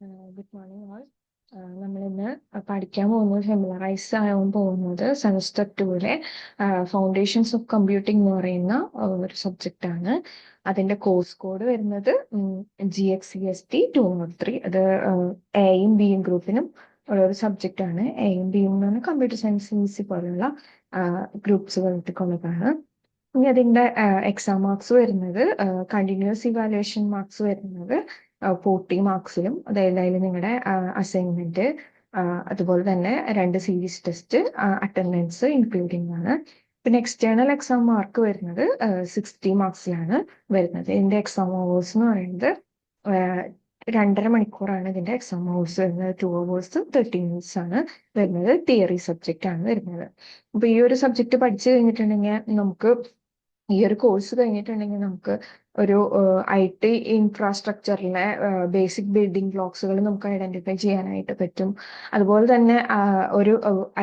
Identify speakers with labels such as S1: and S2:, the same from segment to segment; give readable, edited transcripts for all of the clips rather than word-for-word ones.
S1: Good morning all. നമ്മളിന്ന് പഠിക്കാൻ പോകുന്നത് ഫെമിലറൈസ് ആകാൻ പോകുന്നത് സെമസ്റ്റർ 2-ലെ ഫൗണ്ടേഷൻസ് ഓഫ് കമ്പ്യൂട്ടിംഗ് എന്ന് പറയുന്ന ഒരു സബ്ജക്റ്റ് ആണ്. അതിന്റെ കോഴ്സ് കോഡ് വരുന്നത് GXCST 203. അത് എയും ബിയും ഗ്രൂപ്പിനും ഉള്ള ഒരു സബ്ജക്റ്റ് ആണ്. എയും ബിയും എന്ന് പറഞ്ഞാൽ കമ്പ്യൂട്ടർ സയൻസ് CC പോലുള്ള ഗ്രൂപ്പ്സുകൾക്കുള്ളതാണ്. ഇനി അതിന്റെ എക്സാം മാർക്സ് വരുന്നത് കണ്ടിന്യൂസ് ഇവാലുവേഷൻ മാർക്സ് വരുന്നത് 40 മാർക്സിലും, അതായത് നിങ്ങളുടെ അസൈൻമെന്റ്, അതുപോലെ തന്നെ 2 സീരീസ് ടെസ്റ്റ്, അറ്റൻഡൻസ് ഇൻക്ലൂഡിംഗ് ആണ്. പിന്നെ എക്സ്റ്റേണൽ എക്സാം മാർക്ക് വരുന്നത് 60 മാർക്സിലാണ് വരുന്നത്. ഇതിന്റെ എക്സാം അവേഴ്സ് എന്ന് പറയുന്നത് 2.5 മണിക്കൂറാണ് ഇതിന്റെ എക്സാം അവേഴ്സ് വരുന്നത്. 2 hours 30 minutes ആണ് വരുന്നത്. തിയറി സബ്ജക്റ്റ് ആണ് വരുന്നത്. അപ്പൊ ഈ ഒരു സബ്ജക്ട് പഠിച്ചു കഴിഞ്ഞിട്ടുണ്ടെങ്കിൽ നമുക്ക് ഈ ഒരു കോഴ്സ് കഴിഞ്ഞിട്ടുണ്ടെങ്കിൽ നമുക്ക് ഒരു IT ഇൻഫ്രാസ്ട്രക്ചറിലെ ബേസിക് ബിൽഡിംഗ് ബ്ലോക്സുകൾ നമുക്ക് ഐഡന്റിഫൈ ചെയ്യാനായിട്ട് പറ്റും. അതുപോലെ തന്നെ ഒരു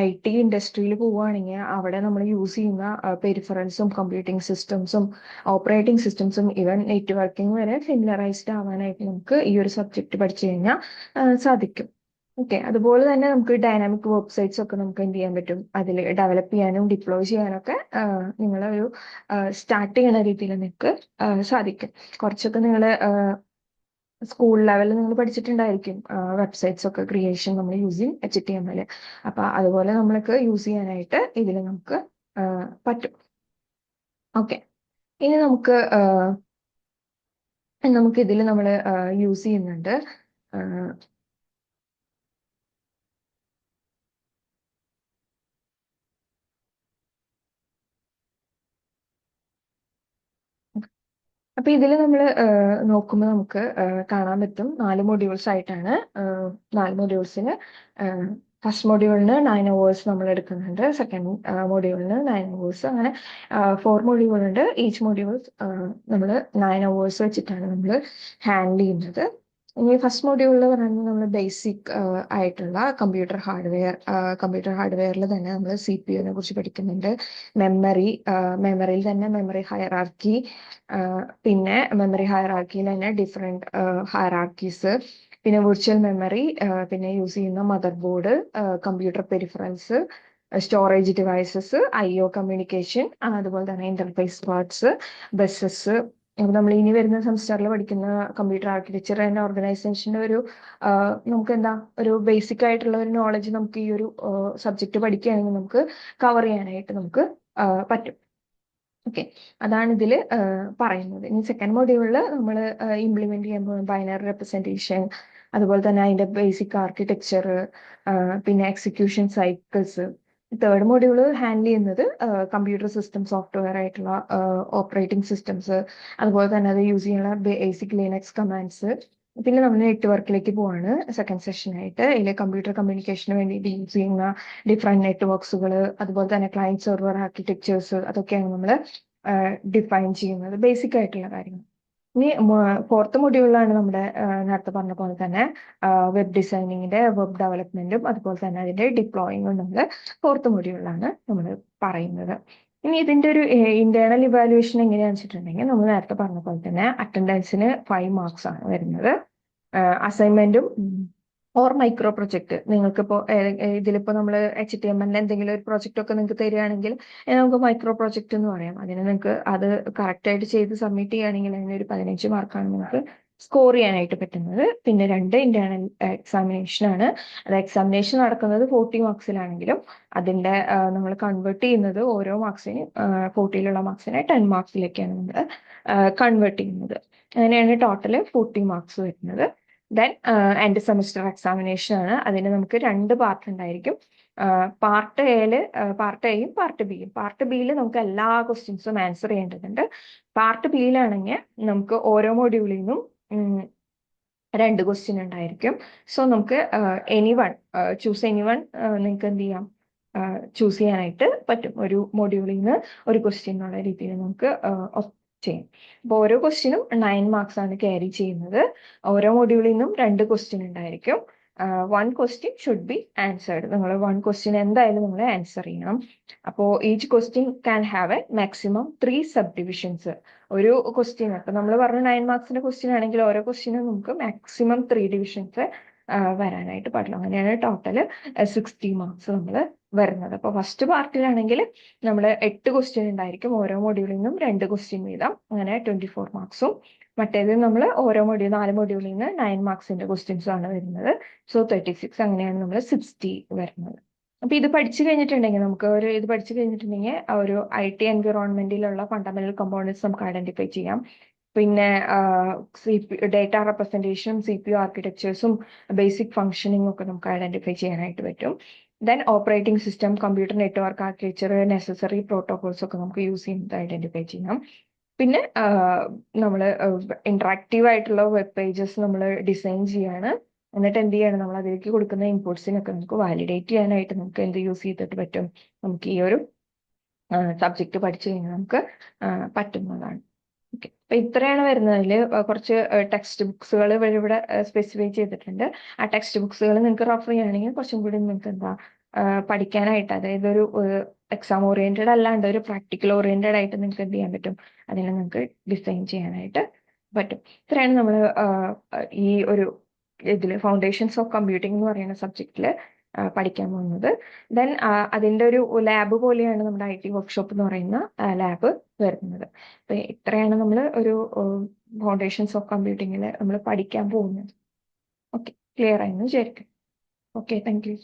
S1: IT ഇൻഡസ്ട്രിയിൽ പോവുകയാണെങ്കിൽ അവിടെ നമ്മൾ യൂസ് ചെയ്യുന്ന പെരിഫറൽസും കമ്പ്യൂട്ടിംഗ് സിസ്റ്റംസും ഓപ്പറേറ്റിംഗ് സിസ്റ്റംസും ഈവൻ നെറ്റ്വർക്കിംഗ് വരെ ഫെമിലറൈസ്ഡ് ആവാനായിട്ട് നമുക്ക് ഈ ഒരു സബ്ജക്ട് പഠിച്ചു കഴിഞ്ഞാൽ സാധിക്കും. ഓക്കെ, അതുപോലെ തന്നെ നമുക്ക് ഡൈനാമിക് വെബ്സൈറ്റ്സ് ഒക്കെ നമുക്ക് എന്ത് ചെയ്യാൻ പറ്റും, അതിൽ ഡെവലപ്പ് ചെയ്യാനും ഡിപ്ലോയ് ചെയ്യാനൊക്കെ നിങ്ങളൊരു സ്റ്റാർട്ട് ചെയ്യുന്ന രീതിയിൽ നിങ്ങൾക്ക് സാധിക്കും. കുറച്ചൊക്കെ നിങ്ങൾ സ്കൂൾ ലെവലിൽ നിങ്ങൾ പഠിച്ചിട്ടുണ്ടായിരിക്കും വെബ്സൈറ്റ്സ് ഒക്കെ ക്രിയേഷൻ നമ്മൾ യൂസിങ് HTML. അപ്പൊ അതുപോലെ നമ്മൾക്ക് യൂസ് ചെയ്യാനായിട്ട് ഇതിൽ നമുക്ക് പറ്റും. ഓക്കെ, ഇനി നമുക്ക് ഇതിൽ നമ്മൾ യൂസ് ചെയ്യുന്നുണ്ട് അപ്പൊ ഇതിൽ നമ്മൾ നോക്കുമ്പോൾ നമുക്ക് കാണാൻ പറ്റും 4 മൊഡ്യൂൾസ് ആയിട്ടാണ്. 4 മൊഡ്യൂൾസിന് ഫസ്റ്റ് മൊഡ്യൂളിന് 9 hours നമ്മൾ എടുക്കുന്നുണ്ട്. സെക്കൻഡ് മൊഡ്യൂളിന് 9 hours. അങ്ങനെ 4 മൊഡ്യൂൾ ഉണ്ട്. ഈച്ച് മൊഡ്യൂൾസ് നമ്മൾ 9 hours വെച്ചിട്ടാണ് നമ്മൾ ഹാൻഡിൽ ചെയ്യുന്നത്. ഇനി ഫസ്റ്റ് മൊഡ്യൂളിൽ പറയുന്നത് നമ്മൾ ബേസിക് ആയിട്ടുള്ള കമ്പ്യൂട്ടർ ഹാർഡ്വെയറിൽ തന്നെ നമ്മൾ CPU കുറിച്ച് പഠിക്കുന്നുണ്ട്. മെമ്മറിയിൽ തന്നെ മെമ്മറി ഹയറാർക്കി, പിന്നെ മെമ്മറി ഹയറാർക്കിയിൽ തന്നെ ഡിഫറെന്റ് ഹയറാർക്കീസ്, പിന്നെ വിർച്വൽ മെമ്മറി, പിന്നെ യൂസ് ചെയ്യുന്ന mother board, computer peripherals, storage devices, IO communication, അതുപോലെ തന്നെ ഇന്റർഫേസ് പാർട്സ്, ബസ്സസ്. നമ്മൾ ഇനി വരുന്ന സെമസ്റ്ററിൽ പഠിക്കുന്ന കമ്പ്യൂട്ടർ ആർക്കിടെക്ചർ ആൻഡ് ഓർഗനൈസേഷന്റെ നമുക്ക് എന്താ ഒരു ബേസിക് ആയിട്ടുള്ള ഒരു നോളജ് നമുക്ക് ഈ ഒരു സബ്ജക്ട് പഠിക്കുകയാണെങ്കിൽ നമുക്ക് കവർ ചെയ്യാനായിട്ട് നമുക്ക് പറ്റും. ഓക്കെ, അതാണ് ഇതിൽ പറയുന്നത്. ഇനി സെക്കൻഡ് മൊഡ്യൂളിൽ നമ്മൾ ഇംപ്ലിമെന്റ് ചെയ്യാൻ പോകുന്ന ബൈനറി റെപ്രസെന്റേഷൻ, അതുപോലെ തന്നെ അതിന്റെ ബേസിക് ആർക്കിടെക്ചർ, പിന്നെ execution cycles. Third module handle ചെയ്യുന്നത് കമ്പ്യൂട്ടർ സിസ്റ്റം സോഫ്റ്റ്വെയർ ആയിട്ടുള്ള ഓപ്പറേറ്റിംഗ് സിസ്റ്റംസ്, അതുപോലെ തന്നെ അത് യൂസ് ചെയ്യുന്ന ബേസിക് ലിനക്സ് കമാൻഡ്സ്. പിന്നെ നമ്മൾ നെറ്റ്വർക്കിലേക്ക് പോവാണ് സെക്കൻഡ് സെഷനായിട്ട്. ഇതിൽ കമ്പ്യൂട്ടർ കമ്മ്യൂണിക്കേഷന് വേണ്ടിയിട്ട് യൂസ് ചെയ്യുന്ന ഡിഫറെന്റ് നെറ്റ്വർക്സുകൾ, അതുപോലെ തന്നെ ക്ലയന്റ് സെർവർ ആർക്കിടെക്ചേഴ്സ്, അതൊക്കെയാണ് നമ്മൾ ഡിഫൈൻ ചെയ്യുന്നത്, ബേസിക് ആയിട്ടുള്ള കാര്യങ്ങൾ. ഇനി ഫോർത്ത് മൊഡ്യൂളിലാണ് നമ്മുടെ നേരത്തെ പറഞ്ഞ പോലെ തന്നെ വെബ് ഡിസൈനിങ്ങിന്റെ വെബ് ഡെവലപ്മെന്റും അതുപോലെ തന്നെ അതിന്റെ ഡിപ്ലോയിങ്ങും നമ്മൾ ഫോർത്ത് മൊഡ്യൂളിലാണ് നമ്മൾ പറയുന്നത്. ഇനി ഇതിന്റെ ഒരു ഇന്റേണൽ ഇവാലുവേഷൻ എങ്ങനെയാണെന്ന് വെച്ചിട്ടുണ്ടെങ്കിൽ നമ്മൾ നേരത്തെ പറഞ്ഞ പോലെ തന്നെ അറ്റൻഡൻസിന് 5 മാർക്സ് ആണ് വരുന്നത്. അസൈൻമെന്റും ഓർ മൈക്രോ പ്രൊജക്ട്, നിങ്ങൾക്കിപ്പോ ഇതിലിപ്പോ നമ്മൾ HTML എന്തെങ്കിലും ഒരു പ്രൊജക്ട് ഒക്കെ നിങ്ങൾക്ക് തരികയാണെങ്കിൽ നമുക്ക് മൈക്രോ പ്രൊജക്ട് എന്ന് പറയാം. അതിന് നിങ്ങൾക്ക് അത് കറക്റ്റ് ആയിട്ട് ചെയ്ത് സബ്മിറ്റ് ചെയ്യുകയാണെങ്കിൽ അതിന് ഒരു 15 മാർക്കാണ് നിങ്ങൾക്ക് സ്കോർ ചെയ്യാനായിട്ട് പറ്റുന്നത്. പിന്നെ 2 ഇന്റേണൽ എക്സാമിനേഷൻ ആണ്. അത് എക്സാമിനേഷൻ നടക്കുന്നത് 40 മാർക്സിലാണെങ്കിലും അതിന്റെ നമ്മൾ കൺവേർട്ട് ചെയ്യുന്നത് ഓരോ മാർക്സിന് 40ലുള്ള മാർക്സിനെ 10 മാർക്സിലേക്കാണ് നമ്മൾ കൺവേർട്ട് ചെയ്യുന്നത്. അങ്ങനെയാണ് ടോട്ടൽ 40 മാർക്സ് വരുന്നത്. ദെൻ എൻഡ് സെമസ്റ്റർ എക്സാമിനേഷൻ ആണ്. അതിന് നമുക്ക് 2 പാർട്ട് ഉണ്ടായിരിക്കും. പാർട്ട് എയും പാർട്ട് ബിയും. പാർട്ട് ബിയിൽ നമുക്ക് എല്ലാ ക്വസ്റ്റ്യൻസും ആൻസർ ചെയ്യേണ്ടതുണ്ട്. പാർട്ട് ബിയിലാണെങ്കിൽ നമുക്ക് ഓരോ മൊഡ്യൂളിൽ നിന്നും 2 ക്വസ്റ്റ്യൻ ഉണ്ടായിരിക്കും. സോ നമുക്ക് ചൂസ് നിങ്ങൾക്ക് എന്ത് ചെയ്യാം, ചൂസ് ചെയ്യാനായിട്ട് പറ്റും. ഒരു മൊഡ്യൂളിൽ നിന്ന് ഒരു ക്വസ്റ്റ്യൻ എന്നുള്ള രീതിയിൽ നമുക്ക് ചെയ്യും. അപ്പോൾ ഓരോ ക്വസ്റ്റ്യനും 9 മാർക്സ് ആണ് ക്യാരി ചെയ്യുന്നത്. ഓരോ മൊഡ്യൂളിൽ നിന്നും 2 ക്വസ്റ്റ്യൻ ഉണ്ടായിരിക്കും. One question should be answered. നിങ്ങൾ വൺ ക്വസ്റ്റ്യൻ എന്തായാലും നിങ്ങൾ ആൻസർ ചെയ്യണം. അപ്പോൾ each question can have A maximum 3 sub divisions. ഒരു ക്വസ്റ്റ്യൻ ഇപ്പൊ നമ്മൾ പറഞ്ഞ 9 മാർക്സിന്റെ ക്വസ്റ്റ്യൻ ആണെങ്കിൽ ഓരോ ക്വസ്റ്റ്യനും നമുക്ക് മാക്സിമം 3 ഡിവിഷൻസ് വരാനായിട്ട് പാടില്ല. അങ്ങനെയാണ് ടോട്ടൽ 60 മാർക്സ് നമ്മൾ വരുന്നത്. അപ്പോൾ ഫസ്റ്റ് പാർട്ടിലാണെങ്കിൽ നമ്മൾ 8 ക്വസ്റ്റ്യൻ ഉണ്ടായിരിക്കും, ഓരോ മൊഡ്യൂളിൽ നിന്നും 2 ക്വസ്റ്റ്യൻ വീതം, അങ്ങനെ 24 മാർക്സും. മറ്റേത് നമ്മൾ ഓരോ മൊഡ്യൂൾ 4 മൊഡ്യൂളിൽ നിന്ന് 9 മാർക്സിന്റെ ക്വസ്റ്റ്യൻസും ആണ് വരുന്നത്. സോ 36, അങ്ങനെയാണ് നമ്മൾ 60 വരുന്നത്. അപ്പൊ ഇത് പഠിച്ചു കഴിഞ്ഞിട്ടുണ്ടെങ്കിൽ ഇത് പഠിച്ചു കഴിഞ്ഞിട്ടുണ്ടെങ്കിൽ ആ ഒരു IT എൻവിറോൺമെന്റിലുള്ള ഫണ്ടമെന്റൽ കമ്പോണൻസ് നമുക്ക് ഐഡന്റിഫൈ ചെയ്യാം. പിന്നെ ഡേറ്റ റെപ്രസെന്റേഷനും CPU ആർക്കിടെക്ചേഴ്സും ബേസിക് ഫംഗ്ഷനിങ്ങും ഒക്കെ നമുക്ക് ഐഡന്റിഫൈ ചെയ്യാനായിട്ട് പറ്റും. Then operating system, computer network architecture, necessary protocols ഒക്കെ നമുക്ക് യൂസ് ചെയ്യുന്നത് ഐഡന്റിഫൈ ചെയ്യാം. പിന്നെ നമ്മൾ ഇന്ററാക്റ്റീവ് ആയിട്ടുള്ള വെബ് പേജസ് നമ്മൾ ഡിസൈൻ ചെയ്യാണ്. എന്നിട്ട് എന്ത് ചെയ്യണം, നമ്മൾ അതിലേക്ക് കൊടുക്കുന്ന ഇൻപുട്സിനൊക്കെ നമുക്ക് വാലിഡേറ്റ് ചെയ്യാനായിട്ട് നമുക്ക് എന്ത് യൂസ് ചെയ്തിട്ട് പറ്റും, നമുക്ക് ഈ ഒരു സബ്ജക്ട് പഠിച്ചു കഴിഞ്ഞാൽ നമുക്ക് പറ്റുന്നതാണ്. ഓക്കെ, അപ്പൊ ഇത്രയാണ് വരുന്നതിൽ കുറച്ച് ടെക്സ്റ്റ് ബുക്സുകൾ ഇവിടെ സ്പെസിഫൈ ചെയ്തിട്ടുണ്ട്. ആ ടെക്സ്റ്റ് ബുക്സുകൾ നിങ്ങൾക്ക് റെഫർ ചെയ്യുകയാണെങ്കിൽ കുറച്ചും കൂടി നിങ്ങൾക്ക് എന്താ പഠിക്കാനായിട്ട്, അതായത് ഒരു എക്സാം ഓറിയന്റഡ് അല്ലാണ്ട് ഒരു പ്രാക്ടിക്കൽ ഓറിയന്റഡ് ആയിട്ട് നിങ്ങൾക്ക് എന്ത് ചെയ്യാൻ പറ്റും, അതിനെ നിങ്ങൾക്ക് ഡിസൈൻ ചെയ്യാനായിട്ട് പറ്റും. ഇത്രയാണ് നമ്മൾ ഈ ഒരു ഫൗണ്ടേഷൻസ് ഓഫ് കമ്പ്യൂട്ടിംഗ് എന്ന് പറയുന്ന സബ്ജക്റ്റിൽ പഠിക്കാൻ പോകുന്നത്. ദെൻ അതിന്റെ ഒരു ലാബ് പോലെയാണ് നമ്മുടെ IT വർക്ക്ഷോപ്പ് എന്ന് പറയുന്ന ലാബ് വരുന്നത്. അപ്പൊ ഇത്രയാണ് നമ്മൾ ഒരു ഫൗണ്ടേഷൻസ് ഓഫ് കമ്പ്യൂട്ടിങ്ങിൽ നമ്മൾ പഠിക്കാൻ പോകുന്നത്. ഓക്കെ, ക്ലിയർ ആയെന്ന് വിചാരിക്കും. Okay, thank you.